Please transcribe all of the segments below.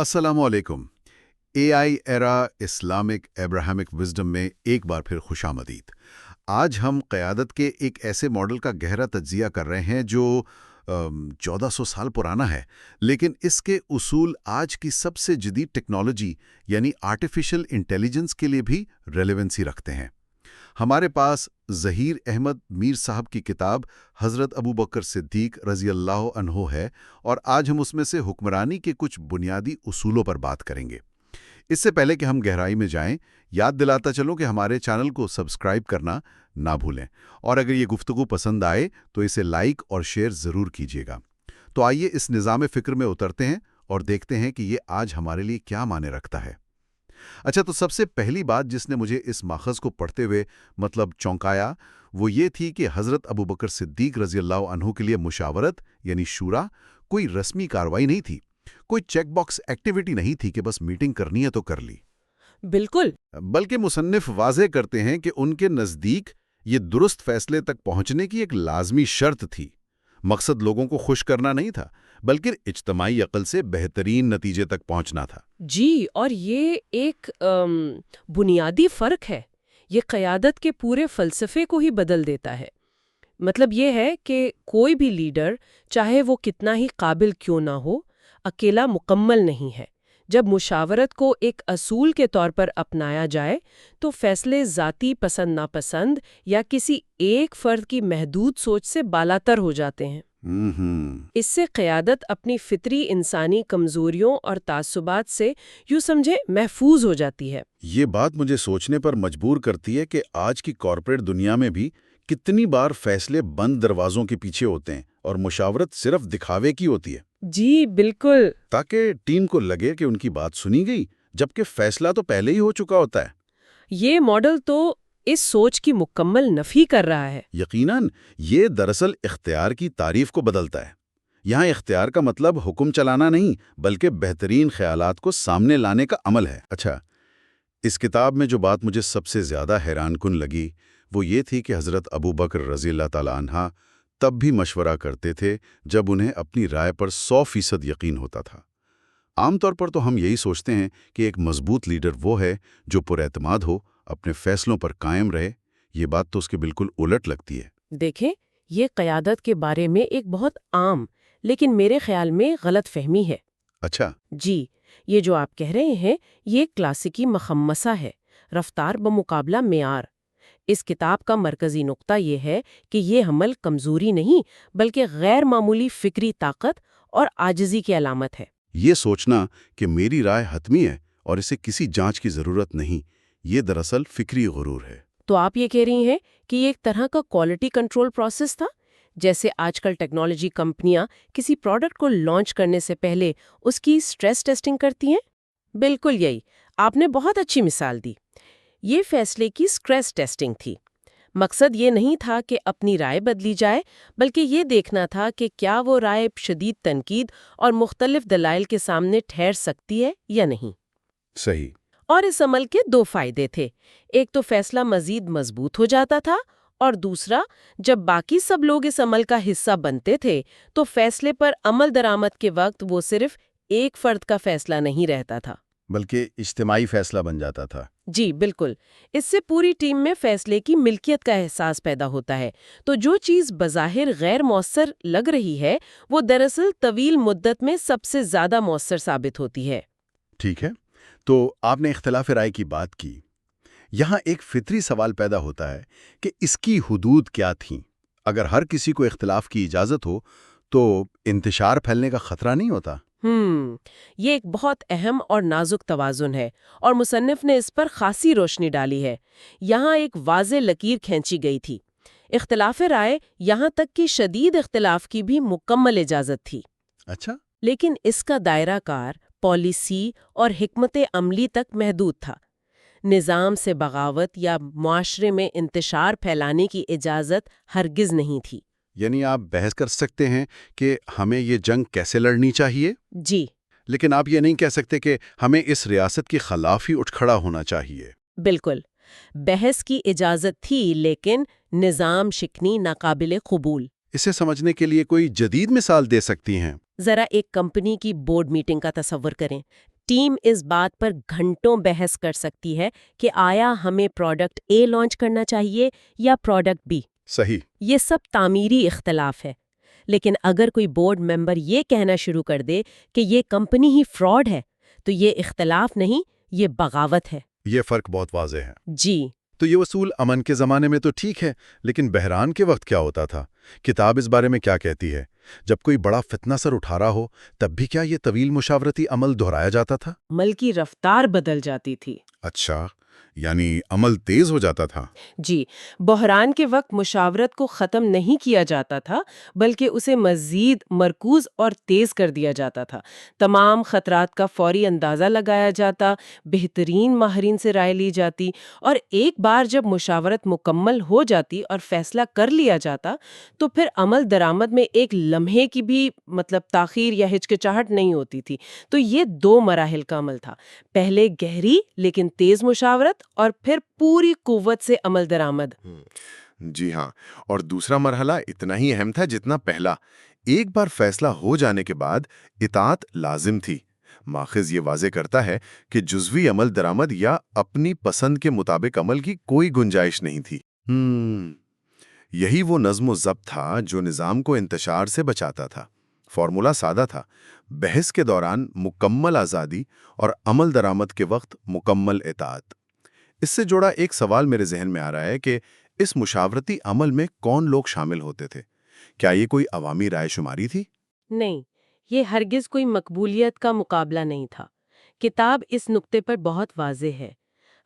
السلام علیکم۔ اے آئی ایرا Islamic Abrahamic wisdom میں ایک بار پھر خوش آمدید۔ آج ہم قیادت کے ایک ایسے ماڈل کا گہرا تجزیہ کر رہے ہیں جو 1400 سال پرانا ہے، لیکن اس کے اصول آج کی سب سے جدید ٹیکنالوجی یعنی آرٹیفیشل انٹیلیجنس کے لیے بھی ریلیونسی رکھتے ہیں۔ ہمارے پاس ظہیر احمد میر صاحب کی کتاب حضرت ابوبکر صدیق رضی اللہ عنہ ہے، اور آج ہم اس میں سے حکمرانی کے کچھ بنیادی اصولوں پر بات کریں گے۔ اس سے پہلے کہ ہم گہرائی میں جائیں، یاد دلاتا چلوں کہ ہمارے چینل کو سبسکرائب کرنا نہ بھولیں، اور اگر یہ گفتگو پسند آئے تو اسے لائک اور شیئر ضرور کیجیے گا۔ تو آئیے اس نظام فکر میں اترتے ہیں اور دیکھتے ہیں کہ یہ آج ہمارے لیے کیا معنی رکھتا ہے۔ اچھا، تو سب سے پہلی بات جس نے مجھے اس ماخذ کو پڑھتے ہوئے چونکایا وہ یہ تھی کہ حضرت ابوبکر صدیق رضی اللہ عنہ کے لیے مشاورت یعنی شورا کوئی رسمی کارروائی نہیں تھی، کوئی چیک باکس ایکٹیویٹی نہیں تھی کہ بس میٹنگ کرنی ہے تو کر لی۔ بالکل۔ بلکہ مصنف واضح کرتے ہیں کہ ان کے نزدیک یہ درست فیصلے تک پہنچنے کی ایک لازمی شرط تھی۔ مقصد لوگوں کو خوش کرنا نہیں تھا، بلکہ اجتماعی عقل سے بہترین نتیجے تک پہنچنا تھا۔ جی، اور یہ ایک بنیادی فرق ہے۔ یہ قیادت کے پورے فلسفے کو ہی بدل دیتا ہے۔ مطلب یہ ہے کہ کوئی بھی لیڈر، چاہے وہ کتنا ہی قابل کیوں نہ ہو، اکیلا مکمل نہیں ہے۔ جب مشاورت کو ایک اصول کے طور پر اپنایا جائے تو فیصلے ذاتی پسند ناپسند یا کسی ایک فرد کی محدود سوچ سے بالاتر ہو جاتے ہیں۔ اس سے قیادت اپنی فطری انسانی کمزوریوں اور تعصبات سے یوں سمجھے محفوظ ہو جاتی ہے۔ یہ بات مجھے سوچنے پر مجبور کرتی ہے کہ آج کی کارپوریٹ دنیا میں بھی کتنی بار فیصلے بند دروازوں کے پیچھے ہوتے ہیں اور مشاورت صرف دکھاوے کی ہوتی ہے۔ جی بالکل۔ تاکہ ٹیم کو لگے کہ ان کی بات سنی گئی، جبکہ فیصلہ تو پہلے ہی ہو چکا ہوتا ہے۔ یہ ماڈل تو اس سوچ کی مکمل نفی کر رہا ہے۔ یقیناً یہ دراصل اختیار کی تعریف کو بدلتا ہے۔ یہاں اختیار کا مطلب حکم چلانا نہیں، بلکہ بہترین خیالات کو سامنے لانے کا عمل ہے۔ اچھا، اس کتاب میں جو بات مجھے سب سے زیادہ حیران کن لگی وہ یہ تھی کہ حضرت ابوبکر رضی اللہ تعالیٰ عنہ تب بھی مشورہ کرتے تھے جب انہیں اپنی رائے پر 100% یقین ہوتا تھا۔ عام طور پر تو ہم یہی سوچتے ہیں کہ ایک مضبوط لیڈر وہ ہے جو پراعتماد ہو، اپنے فیصلوں پر قائم رہے۔ یہ بات تو اس کے بالکل الٹ لگتی ہے۔ دیکھیں، یہ قیادت کے بارے میں ایک بہت عام لیکن میرے خیال میں غلط فہمی ہے۔ اچھا۔ جی، یہ جو آپ کہہ رہے ہیں یہ کلاسیکی مخمصہ ہے، رفتار بمقابلہ معیار۔ اس کتاب کا مرکزی نقطہ یہ ہے کہ یہ عمل کمزوری نہیں بلکہ غیر معمولی فکری طاقت اور عاجزی کی علامت ہے۔ یہ سوچنا کہ میری رائے حتمی ہے اور اسے کسی جانچ کی ضرورت نہیں، یہ دراصل فکری غرور ہے۔ تو آپ یہ کہہ رہی ہیں کہ یہ ایک طرح کا کوالٹی کنٹرول پروسیس تھا، جیسے آج کل ٹیکنالوجی کمپنیاں کسی پروڈکٹ کو لانچ کرنے سے پہلے اس کی سٹریس ٹیسٹنگ کرتی ہیں؟ بالکل یہی، آپ نے بہت اچھی مثال دی۔ یہ فیصلے کی سٹریس ٹیسٹنگ تھی۔ مقصد یہ نہیں تھا کہ اپنی رائے بدلی جائے، بلکہ یہ دیکھنا تھا کہ کیا وہ رائے شدید تنقید اور مختلف دلائل کے سامنے ٹھہر سکتی ہے یا نہیں۔ صحیح۔ اور اس عمل کے دو فائدے تھے۔ ایک تو فیصلہ مزید مضبوط ہو جاتا تھا، اور دوسرا، جب باقی سب لوگ اس عمل کا حصہ بنتے تھے تو فیصلے پر عمل درآمد کے وقت وہ صرف ایک فرد کا فیصلہ نہیں رہتا تھا بلکہ اجتماعی فیصلہ بن جاتا تھا۔ جی بالکل، اس سے پوری ٹیم میں فیصلے کی ملکیت کا احساس پیدا ہوتا ہے۔ تو جو چیز بظاہر غیر مؤثر لگ رہی ہے وہ دراصل طویل مدت میں سب سے زیادہ مؤثر ثابت ہوتی ہے۔ ٹھیک ہے، تو آپ نے اختلاف رائے کی بات کی۔ یہاں ایک فطری سوال پیدا ہوتا ہے کہ اس کی حدود کیا تھیں؟ اگر ہر کسی کو اختلاف کی اجازت ہو تو انتشار پھیلنے کا خطرہ نہیں ہوتا؟ یہ ایک بہت اہم اور نازک توازن ہے، اور مصنف نے اس پر خاصی روشنی ڈالی ہے۔ یہاں ایک واضح لکیر کھینچی گئی تھی۔ اختلاف رائے یہاں تک کہ شدید اختلاف کی بھی مکمل اجازت تھی۔ اچھا۔ لیکن اس کا دائرہ کار پالیسی اور حکمت عملی تک محدود تھا۔ نظام سے بغاوت یا معاشرے میں انتشار پھیلانے کی اجازت ہرگز نہیں تھی۔ یعنی آپ بحث کر سکتے ہیں کہ ہمیں یہ جنگ کیسے لڑنی چاہیے، جی، لیکن آپ یہ نہیں کہہ سکتے کہ ہمیں اس ریاست کے خلاف ہی اٹھ کھڑا ہونا چاہیے۔ بالکل، بحث کی اجازت تھی لیکن نظام شکنی ناقابل قبول۔ اسے سمجھنے کے لیے کوئی جدید مثال دے سکتی ہیں؟ ذرا ایک کمپنی کی بورڈ میٹنگ کا تصور کریں۔ ٹیم اس بات پر گھنٹوں بحث کر سکتی ہے کہ آیا ہمیں پروڈکٹ اے لانچ کرنا چاہیے یا پروڈکٹ بی۔ صحیح۔ یہ سب تعمیری اختلاف ہے، لیکن اگر کوئی بورڈ ممبر یہ کہنا شروع کر دے کہ یہ کمپنی ہی فراڈ ہے تو یہ اختلاف نہیں، یہ بغاوت ہے۔ یہ فرق بہت واضح ہے۔ جی تو یہ اصول امن کے زمانے میں تو ٹھیک ہے، لیکن بحران کے وقت کیا ہوتا تھا؟ کتاب اس بارے میں کیا کہتی ہے؟ جب کوئی بڑا فتنہ سر اٹھا رہا ہو تب بھی کیا یہ طویل مشاورتی عمل دہرایا جاتا تھا؟ عمل کی رفتار بدل جاتی تھی۔ اچھا، یعنی عمل تیز ہو جاتا تھا۔ جی، بحران کے وقت مشاورت کو ختم نہیں کیا جاتا تھا، بلکہ اسے مزید مرکوز اور تیز کر دیا جاتا تھا۔ تمام خطرات کا فوری اندازہ لگایا جاتا، بہترین ماہرین سے رائے لی جاتی، اور ایک بار جب مشاورت مکمل ہو جاتی اور فیصلہ کر لیا جاتا تو پھر عمل درآمد میں ایک لمحے کی بھی تاخیر یا ہچکچاہٹ نہیں ہوتی تھی۔ تو یہ 2 مراحل کا عمل تھا، پہلے گہری لیکن تیز مشاورت، اور پھر پوری قوت سے عمل درآمد۔ جی ہاں، اور دوسرا مرحلہ اتنا ہی اہم تھا جتنا پہلا۔ ایک بار فیصلہ ہو جانے کے بعد اطاعت لازم تھی۔ ماخذ یہ واضح کرتا ہے کہ جزوی عمل درآمد یا اپنی پسند کے مطابق عمل کی کوئی گنجائش نہیں تھی۔ یہی وہ نظم و ضبط تھا جو نظام کو انتشار سے بچاتا تھا۔ فارمولا سادہ تھا، بحث کے دوران مکمل آزادی اور عمل درآمد کے وقت مکمل اطاعت۔ اس سے جڑا ایک سوال میرے ذہن میں آ رہا ہے کہ اس مشاورتی عمل میں کون لوگ شامل ہوتے تھے؟ کیا یہ کوئی عوامی رائے شماری تھی؟ نہیں، یہ ہرگز کوئی مقبولیت کا مقابلہ نہیں تھا۔ کتاب اس نقطے پر بہت واضح ہے۔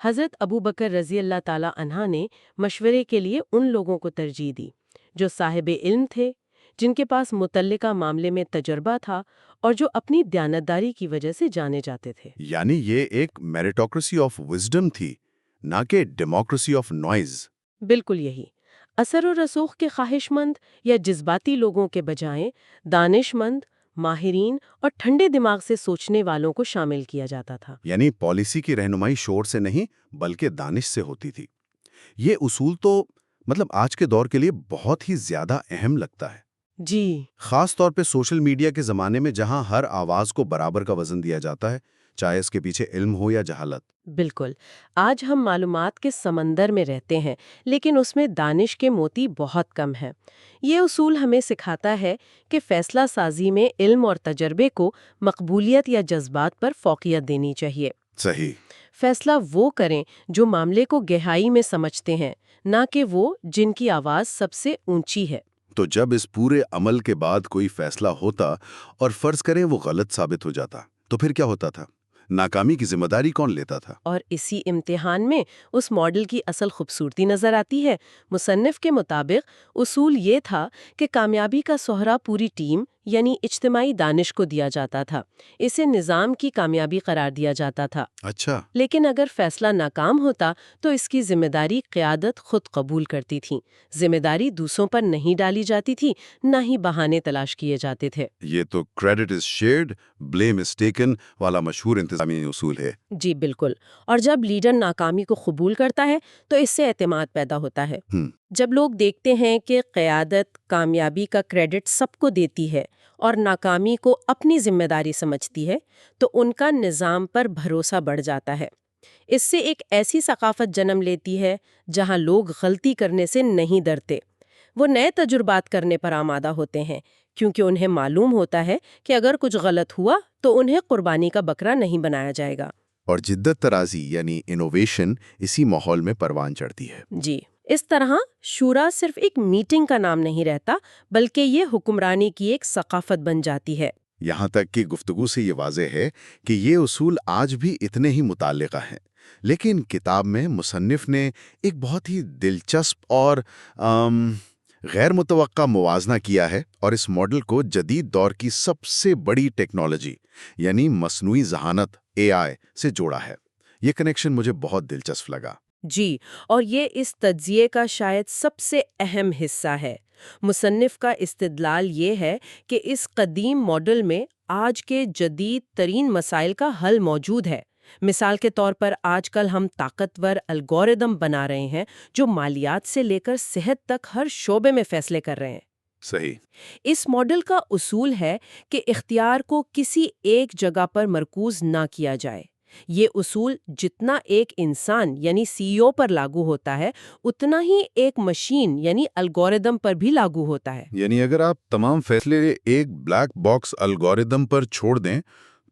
حضرت ابو بکر رضی اللہ تعالی عنہ نے مشورے کے لیے ان لوگوں کو ترجیح دی جو صاحب علم تھے، جن کے پاس متعلقہ معاملے میں تجربہ تھا اور جو اپنی دیانتداری کی وجہ سے جانے جاتے تھے۔ یعنی یہ ایک میریٹوکریسی آف وزڈم تھی، نہ کہ ڈیموکریسی آف نوائز۔ بالکل یہی، اثر و رسوخ کے خواہش مند یا جذباتی لوگوں کے بجائے دانش مند، ماہرین اور ٹھنڈے دماغ سے سوچنے والوں کو شامل کیا جاتا تھا۔ یعنی پالیسی کی رہنمائی شور سے نہیں بلکہ دانش سے ہوتی تھی۔ یہ اصول تو آج کے دور کے لیے بہت ہی زیادہ اہم لگتا ہے، جی، خاص طور پہ سوشل میڈیا کے زمانے میں جہاں ہر آواز کو برابر کا وزن دیا جاتا ہے، چاہے اس کے پیچھے علم ہو یا جہالت۔ بالکل، آج ہم معلومات کے سمندر میں رہتے ہیں، لیکن اس میں دانش کے موتی بہت کم ہیں۔ یہ اصول ہمیں سکھاتا ہے کہ فیصلہ سازی میں علم اور تجربے کو مقبولیت یا جذبات پر فوقیت دینی چاہیے۔ صحیح۔ فیصلہ وہ کریں جو معاملے کو گہرائی میں سمجھتے ہیں، نہ کہ وہ جن کی آواز سب سے اونچی ہے۔ تو جب اس پورے عمل کے بعد کوئی فیصلہ ہوتا اور فرض کریں وہ غلط ثابت ہو جاتا تو پھر کیا ہوتا تھا؟ ناکامی کی ذمہ داری کون لیتا تھا؟ اور اسی امتحان میں اس ماڈل کی اصل خوبصورتی نظر آتی ہے۔ مصنف کے مطابق اصول یہ تھا کہ کامیابی کا سہرا پوری ٹیم یعنی اجتماعی دانش کو دیا جاتا تھا، اسے نظام کی کامیابی قرار دیا جاتا تھا۔ اچھا، لیکن اگر فیصلہ ناکام ہوتا تو اس کی ذمہ داری قیادت خود قبول کرتی تھی۔ ذمہ داری دوسروں پر نہیں ڈالی جاتی تھی، نہ ہی بہانے تلاش کیے جاتے تھے۔ یہ تو credit is shared, blame is taken والا مشہور انتظامی اصول ہے۔ جی بالکل، اور جب لیڈر ناکامی کو قبول کرتا ہے تو اس سے اعتماد پیدا ہوتا ہے۔ جب لوگ دیکھتے ہیں کہ قیادت کامیابی کا کریڈٹ سب کو دیتی ہے اور ناکامی کو اپنی ذمہ داری سمجھتی ہے تو ان کا نظام پر بھروسہ بڑھ جاتا ہے۔ اس سے ایک ایسی ثقافت جنم لیتی ہے جہاں لوگ غلطی کرنے سے نہیں ڈرتے، وہ نئے تجربات کرنے پر آمادہ ہوتے ہیں، کیونکہ انہیں معلوم ہوتا ہے کہ اگر کچھ غلط ہوا تو انہیں قربانی کا بکرا نہیں بنایا جائے گا۔ اور جدت طرازی یعنی انوویشن اسی ماحول میں پروان چڑھتی ہے۔ جی، اس طرح شورا صرف ایک میٹنگ کا نام نہیں رہتا، بلکہ یہ حکمرانی کی ایک ثقافت بن جاتی ہے۔ یہاں تک کہ گفتگو سے یہ واضح ہے کہ یہ اصول آج بھی اتنے ہی متعلقہ ہیں، لیکن کتاب میں مصنف نے ایک بہت ہی دلچسپ اور غیر متوقع موازنہ کیا ہے اور اس ماڈل کو جدید دور کی سب سے بڑی ٹیکنالوجی یعنی مصنوعی ذہانت AI سے جوڑا ہے۔ یہ کنیکشن مجھے بہت دلچسپ لگا۔ جی، اور یہ اس تجزیے کا شاید سب سے اہم حصہ ہے۔ مصنف کا استدلال یہ ہے کہ اس قدیم ماڈل میں آج کے جدید ترین مسائل کا حل موجود ہے۔ مثال کے طور پر آج کل ہم طاقتور الگوریدم بنا رہے ہیں جو مالیات سے لے کر صحت تک ہر شعبے میں فیصلے کر رہے ہیں۔ صحیح. اس ماڈل کا اصول ہے کہ اختیار کو کسی ایک جگہ پر مرکوز نہ کیا جائے. یہ اصول جتنا ایک انسان یعنی سی ای او پر لاگو ہوتا ہے اتنا ہی ایک مشین یعنی الگوریدم پر بھی لاگو ہوتا ہے. یعنی اگر آپ تمام فیصلے ایک بلیک باکس الگوریدم پر چھوڑ دیں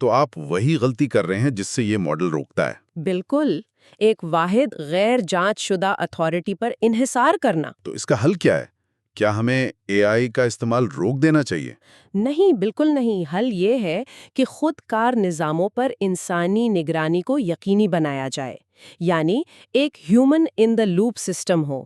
تو آپ وہی غلطی کر رہے ہیں جس سے یہ ماڈل روکتا ہے. بالکل، ایک واحد غیر جانچ شدہ اتھارٹی پر انحصار کرنا. تو اس کا حل کیا ہے؟ کیا ہمیں اے آئی کا استعمال روک دینا چاہیے؟ نہیں، بالکل نہیں. حل یہ ہے کہ خود کار نظاموں پر انسانی نگرانی کو یقینی بنایا جائے، یعنی ایک human in the loop system ہو.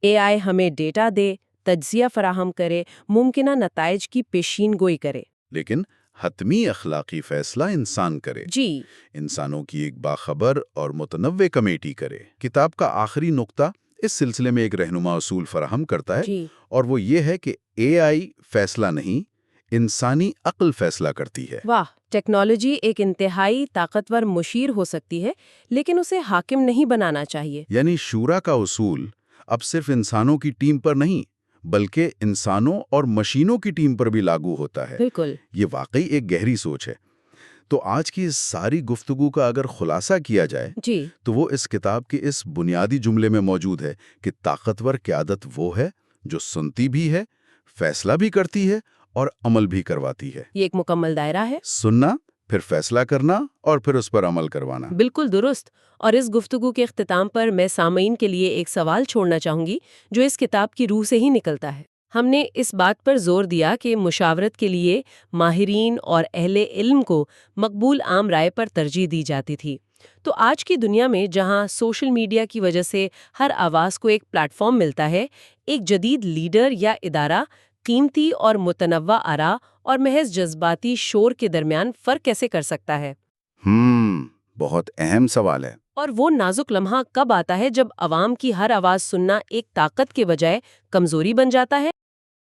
اے آئی ہمیں ڈیٹا دے، تجزیہ فراہم کرے، ممکنہ نتائج کی پیشین گوئی کرے. لیکن حتمی اخلاقی فیصلہ انسان کرے. جی، انسانوں کی ایک باخبر اور متنوع کمیٹی کرے. کتاب کا آخری نقطہ اس سلسلے میں ایک رہنما اصول فراہم کرتا ہے، جی. اور وہ یہ ہے کہ اے آئی فیصلہ نہیں، انسانی عقل فیصلہ کرتی ہے. واہ، ٹیکنالوجی ایک انتہائی طاقتور مشیر ہو سکتی ہے لیکن اسے حاکم نہیں بنانا چاہیے. یعنی شورا کا اصول اب صرف انسانوں کی ٹیم پر نہیں بلکہ انسانوں اور مشینوں کی ٹیم پر بھی لاگو ہوتا ہے. بالکل. یہ واقعی ایک گہری سوچ ہے. تو آج کی اس ساری گفتگو کا اگر خلاصہ کیا جائے جی. تو وہ اس کتاب کے اس بنیادی جملے میں موجود ہے کہ طاقتور قیادت وہ ہے جو سنتی بھی ہے، فیصلہ بھی کرتی ہے اور عمل بھی کرواتی ہے. یہ ایک مکمل دائرہ ہے. سننا، پھر فیصلہ کرنا اور پھر اس پر عمل کروانا. بالکل درست. اور اس گفتگو کے اختتام پر میں سامعین کے لیے ایک سوال چھوڑنا چاہوں گی جو اس کتاب کی روح سے ہی نکلتا ہے. ہم نے اس بات پر زور دیا کہ مشاورت کے لیے ماہرین اور اہل علم کو مقبول عام رائے پر ترجیح دی جاتی تھی. تو آج کی دنیا میں جہاں سوشل میڈیا کی وجہ سے ہر آواز کو ایک پلیٹ فارم ملتا ہے، ایک جدید لیڈر یا ادارہ قیمتی اور متنوع آراء اور محض جذباتی شور کے درمیان فرق کیسے کر سکتا ہے؟ بہت اہم سوال ہے. اور وہ نازک لمحہ کب آتا ہے جب عوام کی ہر آواز سننا ایک طاقت کے بجائے کمزوری بن جاتا ہے؟